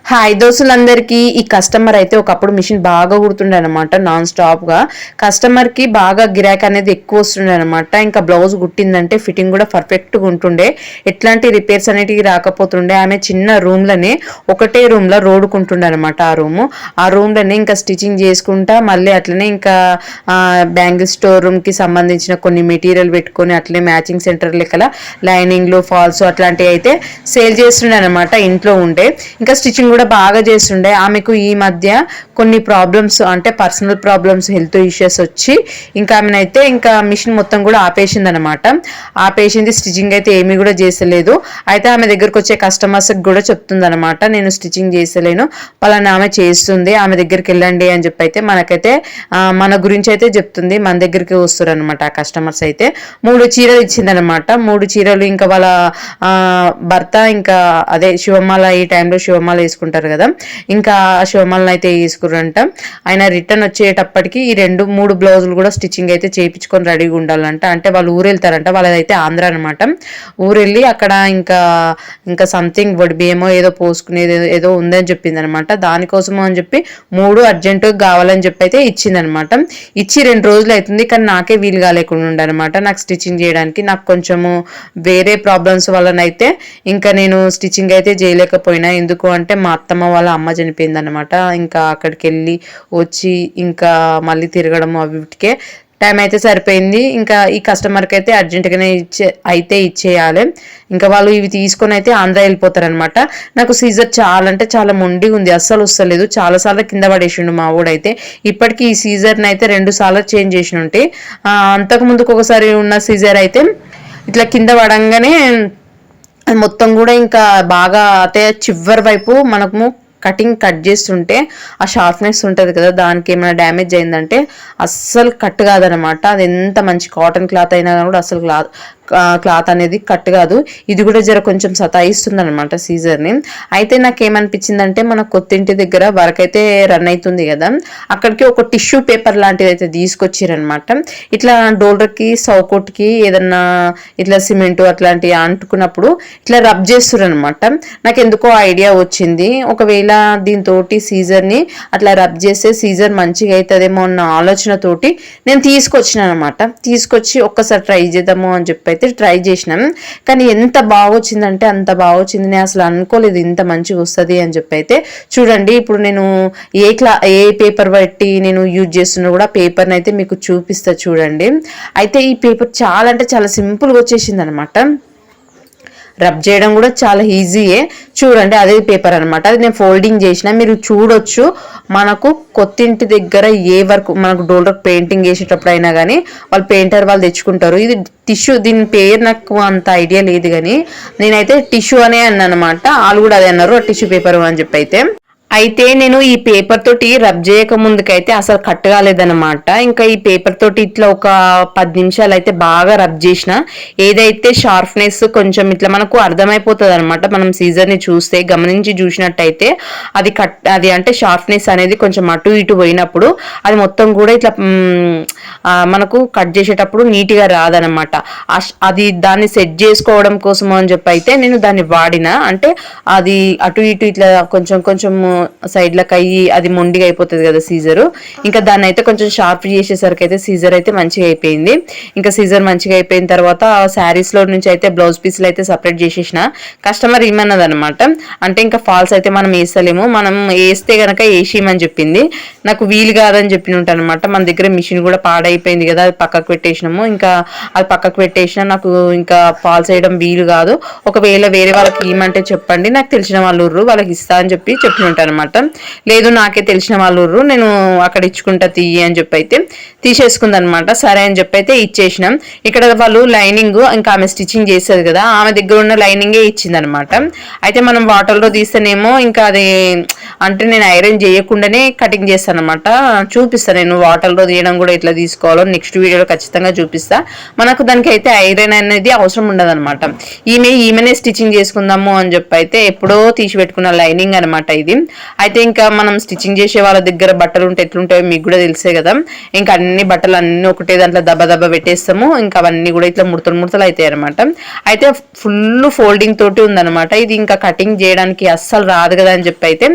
Hi దోస్తులందరికీ ఈ customer అయితే ఒకప్పుడు మిషన్ బాగా కుడుతుండే అనమాట నాన్ స్టాప్ గా కస్టమర్ కి బాగా గిరాక్ అనేది ఎక్కువ వస్తుండే అనమాట. ఇంకా బ్లౌజ్ కుట్టిందంటే ఫిట్టింగ్ కూడా పర్ఫెక్ట్ గా ఉంటుండే, ఎట్లాంటి రిపేర్స్ అనేటివి రాకపోతుండే. ఆమె చిన్న రూమ్ లోనే ఒకటే రూమ్ లో రోడ్డుకుంటుండే అనమాట. ఆ రూమ్ లోనే ఇంకా స్టిచింగ్ చేసుకుంటా మళ్ళీ అట్లనే ఇంకా బ్యాంగిల్ స్టోర్ రూమ్ కి సంబంధించిన కొన్ని మెటీరియల్ పెట్టుకొని అట్లనే మ్యాచింగ్ సెంటర్ లెక్కల లైనింగ్లు ఫాల్స్ అట్లాంటివి అయితే సేల్ చేస్తుండే అనమాట ఇంట్లో ఉండే. ఇంకా స్టిచింగ్ కూడా బాగా చేస్తుండే. ఆమెకు ఈ మధ్య కొన్ని ప్రాబ్లమ్స్ అంటే పర్సనల్ ప్రాబ్లమ్స్ హెల్త్ ఇష్యూస్ వచ్చి ఇంకా ఆమెనైతే ఇంకా మిషన్ మొత్తం కూడా ఆపేసింది అనమాట. ఆపేసింది, స్టిచింగ్ అయితే ఏమీ కూడా చేసలేదు. అయితే ఆమె దగ్గరకు వచ్చే కస్టమర్స్ కూడా చెప్తుంది అనమాట, నేను స్టిచింగ్ చేసలేను, పలానా ఆమె చేస్తుంది, ఆమె దగ్గరికి వెళ్ళండి అని చెప్పి అయితే మనకైతే మన గురించి అయితే చెప్తుంది. మన దగ్గరికి వస్తారు అనమాట ఆ కస్టమర్స్. అయితే 3 చీరలు ఇచ్చిందనమాట. 3 చీరలు ఇంకా వాళ్ళ భర్త ఇంకా అదే శివమాల, ఈ టైంలో శివమాల వేసుకుంటారు కదా, ఇంకా శివమాలను అయితే వేసుకురంట. ఆయన రిటర్న్ వచ్చేటప్పటికి ఈ 2-3 బ్లౌజులు కూడా స్టిచ్చింగ్ అయితే చేయించుకొని రెడీగా ఉండాలంట. అంటే వాళ్ళు ఊరు వెళ్తారంట, వాళ్ళదైతే ఆంధ్ర అనమాట. ఊరు వెళ్ళి అక్కడ ఇంకా సంథింగ్ వడి బియ్యమో ఏదో పోసుకునేది ఏదో ఉందని చెప్పింది అనమాట. దానికోసము అని చెప్పి 3 అర్జెంటుగా కావాలని చెప్పి అయితే ఇచ్చిందనమాట. ఇచ్చి 2 రోజులు అవుతుంది, కానీ నాకే వీలు కాలేకుండా ఉండనమాట నాకు స్టిచ్చింగ్ చేయడానికి. నాకు కొంచెము వేరే ప్రాబ్లమ్స్ వలనైతే ఇంకా నేను స్టిచ్చింగ్ అయితే చేయలేకపోయినా. ఎందుకు అంటే మా అత్తమ్మ వాళ్ళ అమ్మ చనిపోయింది అనమాట. ఇంకా అక్కడికి వెళ్ళి వచ్చి ఇంకా మళ్ళీ తిరగడం వీటికే టైం అయితే సరిపోయింది. ఇంకా ఈ కస్టమర్కి అయితే అర్జెంటుగానే ఇచ్చేయాలి. ఇంకా వాళ్ళు ఇవి తీసుకొని అయితే ఆంధ్ర వెళ్ళిపోతారనమాట. నాకు సీజర్ చాలా అంటే చాలా మొండిగా ఉంది, అస్సలు వస్తలేదు. చాలాసార్లు కింద పడేసిండు మా ఊడైతే. ఇప్పటికీ ఈ సీజర్ని అయితే 2 సార్లు చేంజ్ చేసి ఉంటే, అంతకు ముందుకు ఒకసారి ఉన్న సీజర్ అయితే ఇట్లా కింద పడంగానే మొత్తం కూడా ఇంకా బాగా అంటే చివరి వైపు మనము కట్ చేస్తుంటే ఆ షార్ప్నెస్ ఉంటుంది కదా, దానికి ఏమైనా డ్యామేజ్ అయిందంటే అస్సలు కట్ కాదనమాట. అది ఎంత మంచి కాటన్ క్లాత్ అయినా కూడా అసలు క్లాత్ అనేది కట్ కాదు. ఇది కూడా జర కొంచెం సతాయిస్తుంది అనమాట సీజర్ని. అయితే నాకేమనిపించిందంటే మన కొత్తింటి దగ్గర వర్క్ అయితే రన్ అవుతుంది కదా, అక్కడికి ఒక టిష్యూ పేపర్ లాంటిది అయితే తీసుకొచ్చిరనమాట. ఇట్లా డోల్డర్కి సౌకోట్కి ఏదన్నా ఇట్లా సిమెంట్ అట్లాంటివి అంటుకున్నప్పుడు ఇట్లా రబ్ చేస్తున్నారు అనమాట. నాకు ఎందుకో ఐడియా వచ్చింది, ఒకవేళ దీంతో సీజర్ని అట్లా రబ్ చేస్తే సీజర్ మంచిగా అవుతుందేమో అన్న ఆలోచనతోటి నేను తీసుకొచ్చి ఒక్కసారి ట్రై చేద్దాము అని చెప్పి అయితే ట్రై చేసినాం. కానీ ఎంత బాగా వచ్చిందంటే అంత బాగా వచ్చింది. నేను అసలు అనుకోలేదు ఇంత మంచిగా వస్తుంది అని చెప్పి అయితే. చూడండి ఇప్పుడు నేను ఏ పేపర్ బట్టి నేను యూజ్ చేస్తున్నా కూడా పేపర్ని అయితే మీకు చూపిస్తా చూడండి. అయితే ఈ పేపర్ చాలా అంటే చాలా సింపుల్గా వచ్చేసింది అనమాట. రబ్ చేయడం కూడా చాలా ఈజీయే. చూడండి అదే పేపర్ అనమాట, అది నేను ఫోల్డింగ్ చేసిన. మీరు చూడొచ్చు, మనకు కొత్తింటి దగ్గర ఏ వర్క్ మనకు డోల్డర్ పెయింటింగ్ వేసేటప్పుడు అయినా కానీ వాళ్ళు పెయింటర్ వాళ్ళు తెచ్చుకుంటారు. ఇది టిష్యూ, దీని పేరు నాకు అంత ఐడియా లేదు కానీ నేనైతే టిష్యూ అనే అన్నా అనమాట. వాళ్ళు కూడా అదే అన్నారు, టిష్యూ పేపర్ అని చెప్పి అయితే నేను ఈ పేపర్ తోటి రబ్ చేయక ముందుకైతే అసలు కట్ కాలేదనమాట. ఇంకా ఈ పేపర్ తోటి ఇట్లా ఒక 10 నిమిషాలు అయితే బాగా రబ్ చేసిన, ఏదైతే షార్ప్నెస్ కొంచెం ఇట్లా మనకు అర్థమైపోతుంది అనమాట. మనం సీజర్ని గమనించి చూసినట్టయితే అది అంటే షార్ప్నెస్ అనేది కొంచెం అటు ఇటు పోయినప్పుడు అది మొత్తం కూడా ఇట్లా మనకు కట్ చేసేటప్పుడు నీట్గా రాదనమాట. అది దాన్ని సెట్ చేసుకోవడం కోసం అని చెప్పి అయితే నేను దాన్ని వాడిన. అంటే అది అటు ఇటు ఇట్లా కొంచెం సైడ్లకు అయ్యి అది మొండిగా అయిపోతుంది కదా సీజరు. ఇంకా దాన్ని అయితే కొంచెం షార్ప్ చేసేసరికి అయితే సీజర్ అయితే మంచిగా అయిపోయింది. ఇంకా సీజర్ మంచిగా అయిపోయిన తర్వాత శారీస్ లో నుంచి అయితే బ్లౌజ్ పీసులు అయితే సపరేట్ చేసేసిన. కస్టమర్ ఏమన్నదనమాట అంటే ఇంకా ఫాల్స్ అయితే మనం వేస్తలేము, మనం వేస్తే గనక వేసేయమని చెప్పింది. నాకు వీలు కాదని చెప్పిన ఉంటానమాట. మన దగ్గర మిషన్ కూడా పాడైపోయింది కదా, అది పక్కకు పెట్టేసినాము. ఇంకా అది పక్కకు పెట్టేసిన, నాకు ఇంకా ఫాల్స్ వేయడం వీలు కాదు, ఒకవేళ వేరే వాళ్ళకి ఏమంటే చెప్పండి, నాకు తెలిసిన వాళ్ళు వాళ్ళకి ఇస్తా అని చెప్పిన ఉంటాను అనమాట. లేదు నాకే తెలిసిన వాళ్ళు నేను అక్కడ ఇచ్చుకుంటా తీయి అని చెప్పి అయితే తీసేసుకుంది అనమాట. సరే అని చెప్పి అయితే ఇచ్చేసినాం. ఇక్కడ వాళ్ళు లైనింగ్ ఇంకా ఆమె స్టిచ్చింగ్ చేసేది కదా, ఆమె దగ్గర ఉన్న లైనింగే ఇచ్చింది అనమాట. అయితే మనం వాటర్లో తీస్తేనేమో ఇంకా అది అంటే నేను ఐరన్ చేయకుండానే కటింగ్ చేస్తాను అనమాట. చూపిస్తాను నేను వాటర్లో తీయడం కూడా ఎట్లా తీసుకోవాలో నెక్స్ట్ వీడియోలో ఖచ్చితంగా చూపిస్తా. మనకు దానికి అయితే ఐరన్ అనేది అవసరం ఉండదు అనమాట. ఈమెనే స్టిచ్చింగ్ చేసుకుందాము అని చెప్పి అయితే ఎప్పుడో తీసి పెట్టుకున్న లైనింగ్ అనమాట ఇది. అయితే ఇంకా మనం స్టిచ్చింగ్ చేసే వాళ్ళ దగ్గర బట్టలు ఉంటే ఎట్లుంటాయో మీకు కూడా తెలిసే కదా. ఇంకా అన్ని బట్టలు అన్ని ఒకటే దాంట్లో దెబ్బ పెట్టేస్తాము. ఇంకా అవన్నీ కూడా ఇట్లా ముడతలు అవుతాయి అనమాట. అయితే ఫుల్ ఫోల్డింగ్ తోటి ఉందనమాట. ఇది ఇంకా కటింగ్ చేయడానికి అస్సలు రాదు కదా అని చెప్పి అయితే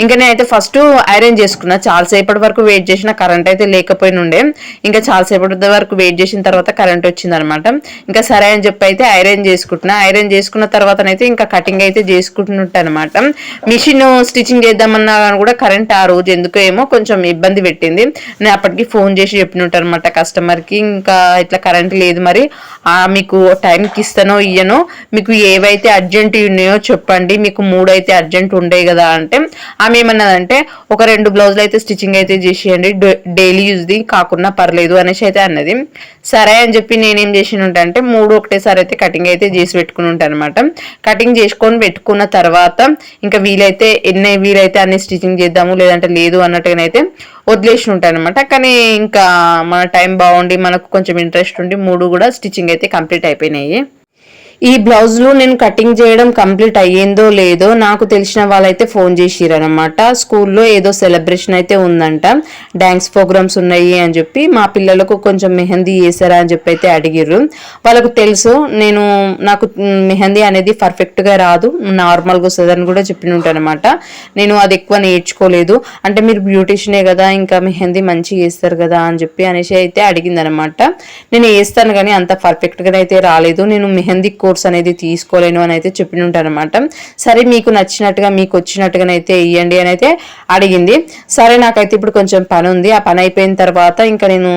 ఇంకా నేనైతే ఫస్ట్ ఐరన్ చేసుకున్నా. చాలాసేపటి వరకు వెయిట్ చేసిన, కరెంట్ అయితే లేకపోయినుండే. ఇంకా చాలాసేపటి వరకు వెయిట్ చేసిన తర్వాత కరెంట్ వచ్చింది అనమాట. ఇంకా సరే అని చెప్పి అయితే ఐరన్ చేసుకుంటున్నా. ఐరన్ చేసుకున్న తర్వాతనైతే ఇంకా కటింగ్ అయితే చేసుకుంటున్నట్టు అనమాట. మిషన్ స్టిచ్చింగ్ చేద్దామన్నా కూడా కరెంట్ ఆ రోజు ఎందుకో ఏమో కొంచెం ఇబ్బంది పెట్టింది. నేను అప్పటికి ఫోన్ చేసి చెప్పినట్టు అనమాట కస్టమర్కి, ఇంకా ఇట్లా కరెంట్ లేదు మరి మీకు టైంకి ఇస్తానో ఇయ్యనో, మీకు ఏవైతే అర్జెంట్ ఉన్నాయో చెప్పండి, మీకు 3 అయితే అర్జెంట్ ఉండే కదా అంటే ఆమె ఏమన్నదంటే ఒక 2 బ్లౌజులు అయితే స్టిచ్చింగ్ అయితే చేసేయండి, డైలీ యూజ్ది కాకుండా పర్లేదు అనేసి అయితే అన్నది. సరే అని చెప్పి నేనేం చేసిన అంటే 3 ఒకటేసారి అయితే కటింగ్ అయితే చేసి పెట్టుకుని ఉంటాను అనమాట. కటింగ్ చేసుకొని పెట్టుకున్న తర్వాత ఇంకా వీలైతే అన్ని స్టిచ్చింగ్ చేద్దాము, లేదంటే లేదు అన్నట్టుగానైతే వదిలేసి ఉంటాను అనమాట. కానీ ఇంకా మన టైం బాగుండి మనకు కొంచెం ఇంట్రెస్ట్ ఉండి 3 కూడా స్టిచ్చింగ్ అయితే కంప్లీట్ అయిపోయినాయి. ఈ బ్లౌజ్లు నేను కటింగ్ చేయడం కంప్లీట్ అయ్యిందో లేదో నాకు తెలిసిన వాళ్ళైతే ఫోన్ చేసిరనమాట. స్కూల్లో ఏదో సెలబ్రేషన్ అయితే ఉందంట, డాన్స్ ప్రోగ్రామ్స్ ఉన్నాయి అని చెప్పి మా పిల్లలకు కొంచెం మెహందీ వేసారా అని చెప్పి అయితే అడిగిర్రు. వాళ్ళకు తెలుసు నాకు మెహందీ అనేది పర్ఫెక్ట్గా రాదు, నార్మల్గా వస్తుందని కూడా చెప్పినుంటాను అనమాట. నేను అది ఎక్కువ నేర్చుకోలేదు. అంటే మీరు బ్యూటిషియనే కదా, ఇంకా మెహందీ మంచిగా వేస్తారు కదా అని చెప్పి అనేసి అయితే అడిగిందనమాట. నేను వేస్తాను కానీ అంత పర్ఫెక్ట్గా అయితే రాలేదు, నేను మెహందీ కోర్స్ అనేది తీసుకోలేను అని అయితే చెప్పినుంటాను అనమాట. సరే మీకు నచ్చినట్టుగా మీకు వచ్చినట్టుగానైతే ఇవ్వండి అని అయితే అడిగింది. సరే నాకైతే ఇప్పుడు కొంచెం పని ఉంది, ఆ పని అయిపోయిన తర్వాత ఇంకా నేను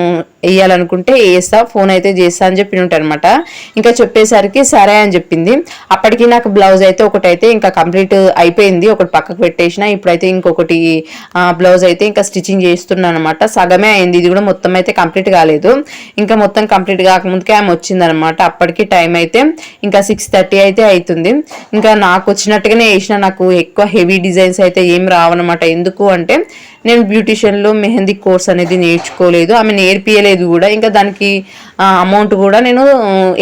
వేయాలనుకుంటే వేస్తా, ఫోన్ అయితే చేస్తా అని చెప్పినుంటాను అనమాట. ఇంకా చెప్పేసరికి సరే అని చెప్పింది. అప్పటికి నాకు బ్లౌజ్ అయితే ఒకటైతే ఇంకా కంప్లీట్ అయిపోయింది, ఒకటి పక్కకు పెట్టేసిన. ఇప్పుడైతే ఇంకొకటి బ్లౌజ్ అయితే ఇంకా స్టిచ్చింగ్ చేస్తున్నాను అనమాట. సగమే అయింది, ఇది కూడా మొత్తం అయితే కంప్లీట్ కాలేదు. ఇంకా మొత్తం కంప్లీట్ కాకముందుకే ఆమె వచ్చిందనమాట. అప్పటికి టైం అయితే ఇంకా 6:30 అయితే అవుతుంది. ఇంకా నాకు వచ్చినట్టుగానే వేసిన, నాకు ఎక్కువ హెవీ డిజైన్స్ అయితే ఏం రావన్నమాట. ఎందుకు అంటే నేను బ్యూటిషియన్లో మెహందీ కోర్స్ అనేది నేర్చుకోలేదు, ఆమె నేర్పియలేదు కూడా. ఇంకా దానికి అమౌంట్ కూడా నేను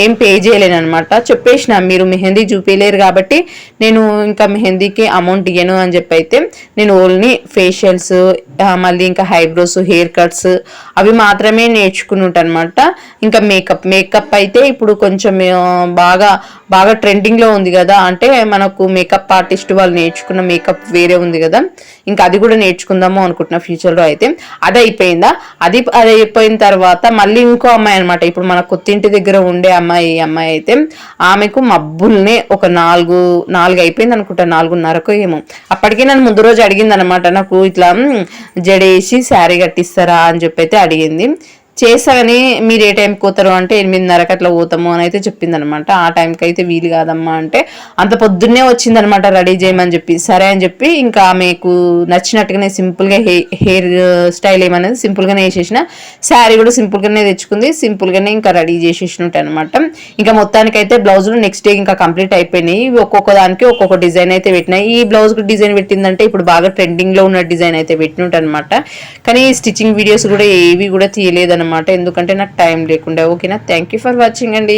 ఏం పే చేయలేను అనమాట. చెప్పేసిన మీరు మెహందీ చూపించలేరు కాబట్టి నేను ఇంకా మెహందీకి అమౌంట్ ఇయ్యను అని చెప్పి అయితే నేను ఓన్లీ ఫేషియల్స్, మళ్ళీ ఇంకా హైబ్రోస్, హెయిర్ కట్స్ అవి మాత్రమే నేర్చుకుని ఉంటాను అనమాట. ఇంకా మేకప్ అయితే ఇప్పుడు కొంచెం బాగా ట్రెండింగ్లో ఉంది కదా. అంటే మనకు మేకప్ ఆర్టిస్ట్ వాళ్ళు నేర్చుకున్న మేకప్ వేరే ఉంది కదా, ఇంకా అది కూడా నేర్చుకుందాము అనుకుంటున్నా ఫ్యూచర్లో. అయితే అది అయిపోయిందా, అది అయిపోయిన తర్వాత మళ్ళీ ఇంకో అమ్మాయి అనమాట, ఇప్పుడు మన కొత్తింటి దగ్గర ఉండే అమ్మాయి అయితే ఆమెకు మబ్బుల్నే ఒక 4 అయిపోయింది అనుకుంటా, 4:30 ఏమో. అప్పటికే నన్ను ముందు రోజు అడిగింది అనమాట, నాకు ఇట్లా జడేసి శారీ కట్టిస్తారా అని చెప్పి అయితే అడిగింది. చేస్తా కానీ మీరు ఏ టైంకి పోతారు అంటే 8:30 అట్లా పోతాము అని అయితే చెప్పింది అనమాట. ఆ టైంకి అయితే వీలు కాదమ్మా అంటే అంత పొద్దున్నే వచ్చిందనమాట రెడీ చేయమని చెప్పి. సరే అని చెప్పి ఇంకా ఆమెకు నచ్చినట్టుగానే సింపుల్గా హెయిర్ స్టైల్ ఏమనేది సింపుల్గానే వేసేసిన, శారీ కూడా సింపుల్గానే తెచ్చుకుంది, సింపుల్గానే ఇంకా రెడీ చేసేసినట్టు అనమాట. ఇంకా మొత్తానికైతే బ్లౌజులు నెక్స్ట్ డే ఇంకా కంప్లీట్ అయిపోయినాయి. ఒక్కొక్క దానికి ఒక్కొక్క డిజైన్ అయితే పెట్టినాయి. ఈ బ్లౌజ్కి డిజైన్ పెట్టిందంటే ఇప్పుడు బాగా ట్రెండింగ్లో ఉన్న డిజైన్ అయితే పెట్టినట్టు అనమాట. కానీ స్టిచ్చింగ్ వీడియోస్ కూడా ఏవి కూడా తీయలేదన్నమాట, ఎందుకంటే నాకు టైం లేకుండా. ఓకేనా, థ్యాంక్ యూ ఫర్ వాచింగ్ అండి.